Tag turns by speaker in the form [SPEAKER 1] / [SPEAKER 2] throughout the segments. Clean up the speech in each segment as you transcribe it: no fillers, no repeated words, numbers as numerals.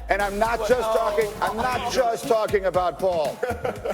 [SPEAKER 1] And I'm not just talking about Paul.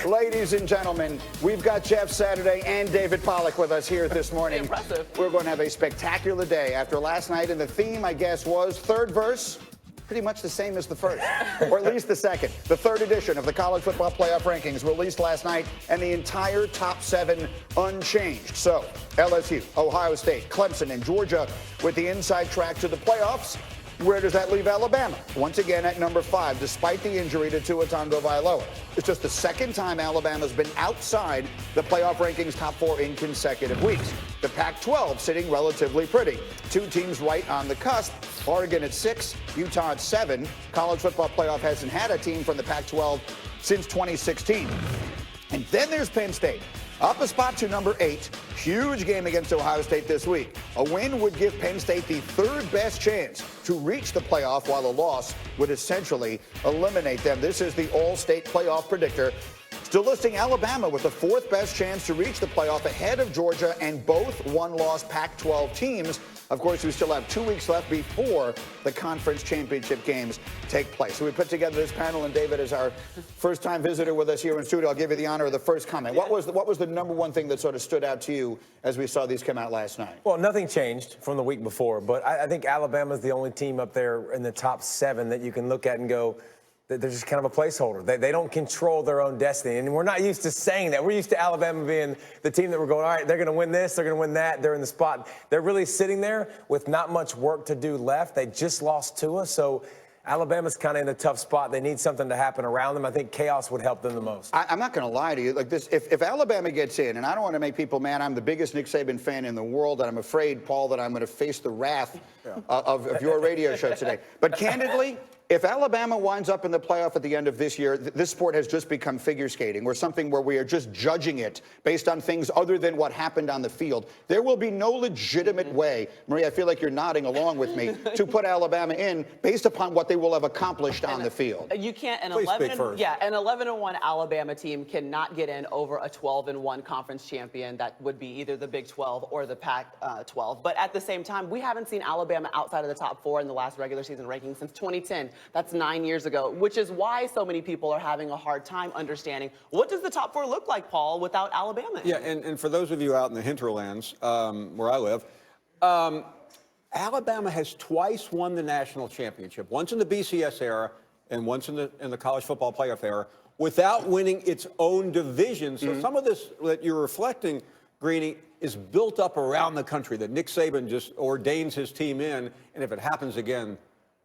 [SPEAKER 1] Ladies and gentlemen, we've got Jeff Saturday and David Pollack with us here this morning.
[SPEAKER 2] Impressive.
[SPEAKER 1] We're going to have a spectacular day after last night, and the theme, I guess, was third verse. Pretty much the same as the first, or at least the second. The third edition of the College Football Playoff Rankings released last night, and the entire top 7 unchanged. So, LSU, Ohio State, Clemson, and Georgia with the inside track to the playoffs. Where does that leave Alabama? Once again at number 5, despite the injury to Tua Tagovailoa. It's just the second time Alabama's been outside the playoff rankings top 4 in consecutive weeks. The Pac-12 sitting relatively pretty. 2 teams right on the cusp. Oregon at 6, Utah at 7. College football playoff hasn't had a team from the Pac-12 since 2016. And then there's Penn State. Up a spot to number 8. Huge game against Ohio State this week. A win would give Penn State the 3rd best chance to reach the playoff, while a loss would essentially eliminate them. This is the All-State playoff predictor. Still listing Alabama with the 4th best chance to reach the playoff, ahead of Georgia and both one-loss Pac-12 teams. Of course, we still have 2 weeks left before the conference championship games take place. So we put together this panel, and David is our first-time visitor with us here in studio. I'll give you the honor of the first comment. What was the number one thing that sort of stood out to you as we saw these come out last night?
[SPEAKER 3] Well, nothing changed from the week before, but I think Alabama's the only team up there in the top 7 that you can look at and go, they're just kind of a placeholder. They don't control their own destiny. And we're not used to saying that. We're used to Alabama being the team that we're going, all right, they're going to win this, they're going to win that. They're in the spot. They're really sitting there with not much work to do left. They just lost Tua, so Alabama's kind of in a tough spot. They need something to happen around them. I think chaos would help them the most.
[SPEAKER 1] I'm not going to lie to you. Like this, if Alabama gets in, and I don't want to make people mad, I'm the biggest Nick Saban fan in the world, and I'm afraid, Paul, that I'm going to face the wrath of your radio show today. But candidly, if Alabama winds up in the playoff at the end of this year, this sport has just become figure skating, or something where we are just judging it based on things other than what happened on the field. There will be no legitimate way, Marie, I feel like you're nodding along with me, to put Alabama in based upon what they will have accomplished on the field.
[SPEAKER 2] You can't. An
[SPEAKER 3] Please
[SPEAKER 2] 11-1 Alabama team cannot get in over a 12-1 conference champion that would be either the Big 12 or the Pac-12. But at the same time, we haven't seen Alabama outside of the top 4 in the last regular season ranking since 2010. That's 9 years ago, which is why so many people are having a hard time understanding what does the top 4 look like, Paul, without Alabama?
[SPEAKER 4] Yeah, and for those of you out in the hinterlands, where I live, Alabama has twice won the national championship, once in the BCS era and once in the college football playoff era, without winning its own division. So some of this that you're reflecting, Greeny, is built up around the country, that Nick Saban just ordains his team in, and if it happens again,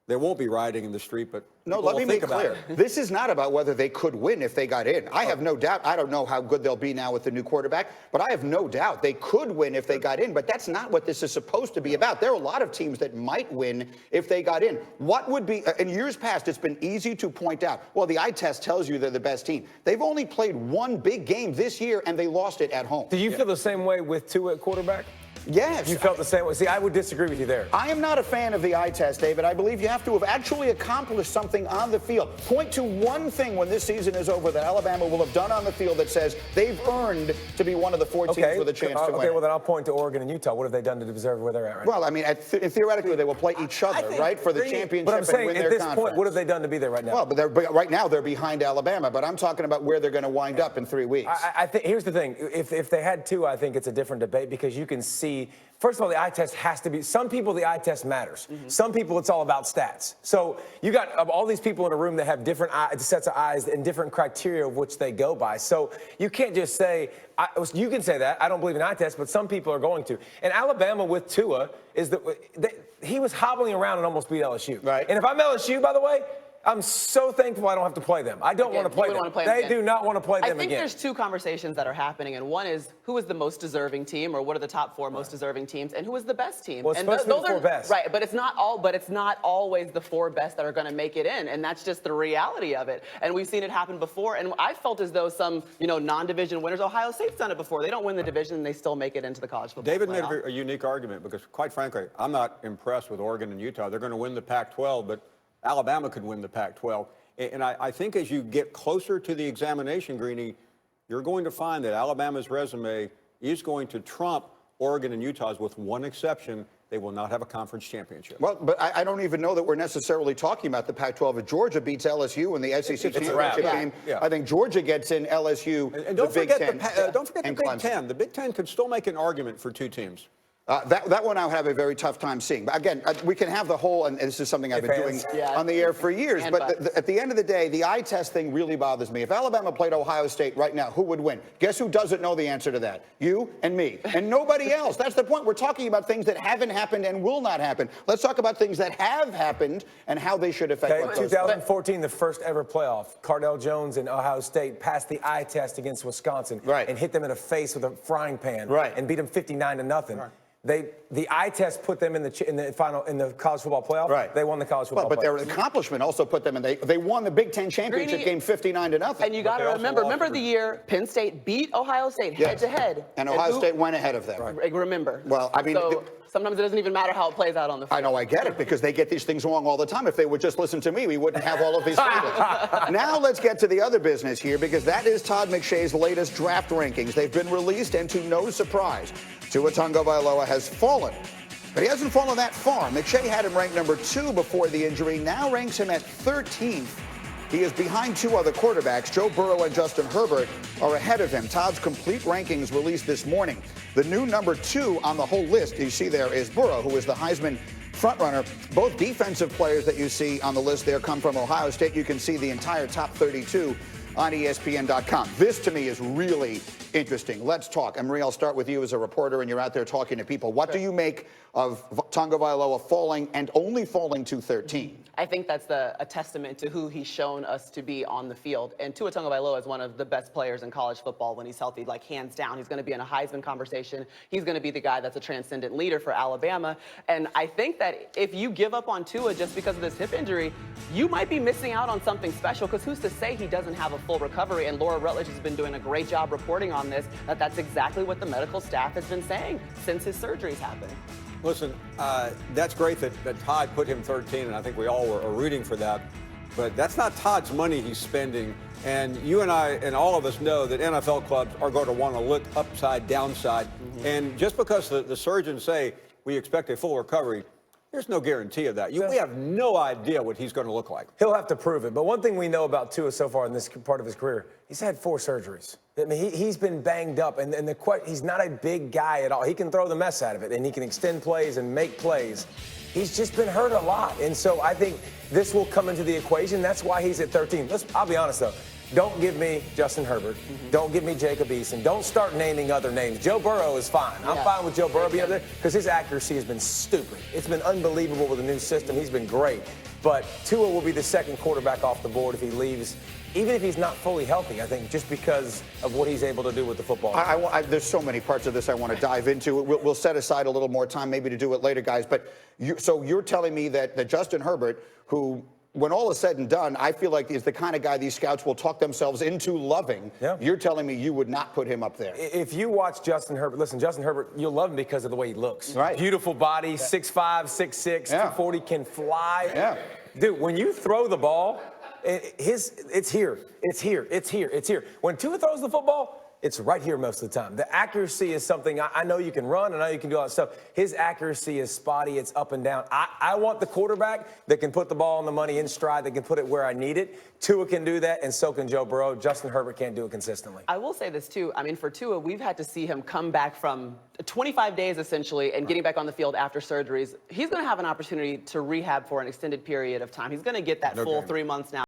[SPEAKER 4] there won't be rioting in the street, but
[SPEAKER 1] no, let me make clear. This is not about whether they could win if they got in. I have no doubt. I don't know how good they'll be now with the new quarterback, but I have no doubt they could win if they got in. But that's not what this is supposed to be about. There are a lot of teams that might win if they got in. What would be, in years past, it's been easy to point out, well, the eye test tells you they're the best team. They've only played one big game this year, and they lost it at home.
[SPEAKER 3] Do you feel the same way with Tua at quarterback?
[SPEAKER 1] Yes.
[SPEAKER 3] You felt the same way. See, I would disagree with you there.
[SPEAKER 1] I am not a fan of the eye test, David. I believe you have to have actually accomplished something on the field. Point to one thing when this season is over that Alabama will have done on the field that says they've earned to be one of the 4 teams with a chance to win.
[SPEAKER 3] Okay, well, then I'll point to Oregon and Utah. What have they done to deserve where they're at right now?
[SPEAKER 1] Well, I mean, theoretically, they will play each other, right, for the championship
[SPEAKER 3] but I'm saying,
[SPEAKER 1] and win
[SPEAKER 3] at
[SPEAKER 1] their
[SPEAKER 3] this
[SPEAKER 1] conference.
[SPEAKER 3] point, what have they done to be there right now?
[SPEAKER 1] Well, but right now they're behind Alabama, but I'm talking about where they're going to wind up in 3 weeks.
[SPEAKER 3] I think here's the thing. If they had 2, I think it's a different debate, because you can see, first of all, the eye test has to be, some people the eye test matters. Some people it's all about stats. So you got all these people in a room that have different sets of eyes and different criteria of which they go by. So you can't just say, you can say that, I don't believe in eye tests, but some people are going to. And Alabama with Tua is he was hobbling around and almost beat LSU.
[SPEAKER 1] Right.
[SPEAKER 3] And if I'm LSU, by the way, I'm so thankful I don't have to play them. I don't want to play them. They do not want to play them again.
[SPEAKER 2] I think there's 2 conversations that are happening, and one is who is the most deserving team, or what are the top 4 most deserving teams, and who is the best team.
[SPEAKER 3] Well, it's
[SPEAKER 2] and
[SPEAKER 3] supposed to be the 4 best.
[SPEAKER 2] Right, but it's not always the 4 best that are going to make it in, and that's just the reality of it. And we've seen it happen before, and I felt as though some, non-division winners, Ohio State's done it before. They don't win the division, and they still make it into the college football
[SPEAKER 4] David
[SPEAKER 2] playoff.
[SPEAKER 4] made a unique argument, because quite frankly, I'm not impressed with Oregon and Utah. They're going to win the Pac-12, but Alabama could win the Pac-12. And I think as you get closer to the examination, Greeny, you're going to find that Alabama's resume is going to trump Oregon and Utah's, with one exception, they will not have a conference championship.
[SPEAKER 1] Well, but I don't even know that we're necessarily talking about the Pac-12. If Georgia beats LSU in the SEC championship game, I think Georgia gets in LSU,
[SPEAKER 4] And don't
[SPEAKER 1] the Big
[SPEAKER 4] forget
[SPEAKER 1] Ten,
[SPEAKER 4] don't forget the
[SPEAKER 1] and
[SPEAKER 4] Big
[SPEAKER 1] Clemson.
[SPEAKER 4] Ten. The Big Ten could still make an argument for two teams.
[SPEAKER 1] That one I would have a very tough time seeing. But again, we can have the whole, and this is something I've been doing on the air for years. But at the end of the day, the eye test thing really bothers me. If Alabama played Ohio State right now, who would win? Guess who doesn't know the answer to that? You and me. And nobody else. That's the point. We're talking about things that haven't happened and will not happen. Let's talk about things that have happened and how they should affect
[SPEAKER 3] Okay, 2014, the first ever playoff. Cardell Jones and Ohio State passed the eye test against Wisconsin and hit them in the face with a frying pan and beat them 59-0. The eye test put them in the final in the college football playoff. They won the college football playoff.
[SPEAKER 1] But their accomplishment also put them in. They won the Big Ten championship game 59-0.
[SPEAKER 2] And you got to remember the year Penn State beat Ohio State head to head,
[SPEAKER 1] and Ohio State went ahead of them.
[SPEAKER 2] Remember.
[SPEAKER 1] Well, I mean.
[SPEAKER 2] So, sometimes it doesn't even matter how it plays out on the field.
[SPEAKER 1] I know, I get it, because they get these things wrong all the time. If they would just listen to me, we wouldn't have all of these problems. Now let's get to the other business here, because that is Todd McShay's latest draft rankings. They've been released, and to no surprise, Tua Tagovailoa has fallen. But he hasn't fallen that far. McShay had him ranked number 2 before the injury, now ranks him at 13th. He is behind 2 other quarterbacks. Joe Burrow and Justin Herbert are ahead of him. Todd's complete rankings released this morning. The new number 2 on the whole list you see there is Burrow, who is the Heisman frontrunner. Both defensive players that you see on the list there come from Ohio State. You can see the entire top 32 on ESPN.com. This, to me, is really interesting. Let's talk. And Marie, I'll start with you as a reporter, and you're out there talking to people. What do you make of Tagovailoa falling and only falling to 13?
[SPEAKER 2] I think that's a testament to who he's shown us to be on the field. And Tua Tagovailoa is one of the best players in college football when he's healthy, like hands down. He's going to be in a Heisman conversation. He's going to be the guy that's a transcendent leader for Alabama. And I think that if you give up on Tua just because of this hip injury, you might be missing out on something special, because who's to say he doesn't have a full recovery? And Laura Rutledge has been doing a great job reporting on this, that's exactly what the medical staff has been saying since his surgeries happened.
[SPEAKER 4] Listen, that's great that Todd put him 13, and I think we all are rooting for that. But that's not Todd's money he's spending. And you and I and all of us know that NFL clubs are going to want to look upside, downside. And just because the surgeons say we expect a full recovery, there's no guarantee of that. We have no idea what he's going to look like.
[SPEAKER 3] He'll have to prove it. But one thing we know about Tua so far in this part of his career, he's had 4 surgeries. I mean, he's been banged up, and he's not a big guy at all. He can throw the mess out of it, and he can extend plays and make plays. He's just been hurt a lot. And so I think this will come into the equation. That's why he's at 13. I'll be honest, though. Don't give me Justin Herbert. Don't give me Jacob Eason. Don't start naming other names. Joe Burrow is fine. I'm fine with Joe Burrow being up there because his accuracy has been stupid. It's been unbelievable with the new system. He's been great. But Tua will be the second quarterback off the board if he leaves, even if he's not fully healthy, I think, just because of what he's able to do with the football.
[SPEAKER 1] There's so many parts of this I want to dive into. We'll set aside a little more time maybe to do it later, guys. But so you're telling me that Justin Herbert, who, when all is said and done, I feel like is the kind of guy these scouts will talk themselves into loving. You're telling me you would not put him up there.
[SPEAKER 3] If you watch Justin Herbert, listen, Justin Herbert, you'll love him because of the way he looks.
[SPEAKER 1] Right.
[SPEAKER 3] Beautiful body, 6'5", 6'6", 240, can fly.
[SPEAKER 1] Yeah.
[SPEAKER 3] Dude, when you throw the ball, it's here. When Tua throws the football, it's right here most of the time. The accuracy is something I know you can run, and I know you can do all that stuff. His accuracy is spotty. It's up and down. I want the quarterback that can put the ball on the money in stride, that can put it where I need it. Tua can do that, and so can Joe Burrow. Justin Herbert can't do it consistently.
[SPEAKER 2] I will say this, too. I mean, for Tua, we've had to see him come back from 25 days, essentially, and getting back on the field after surgeries. He's going to have an opportunity to rehab for an extended period of time. He's going to get that full 3 months now.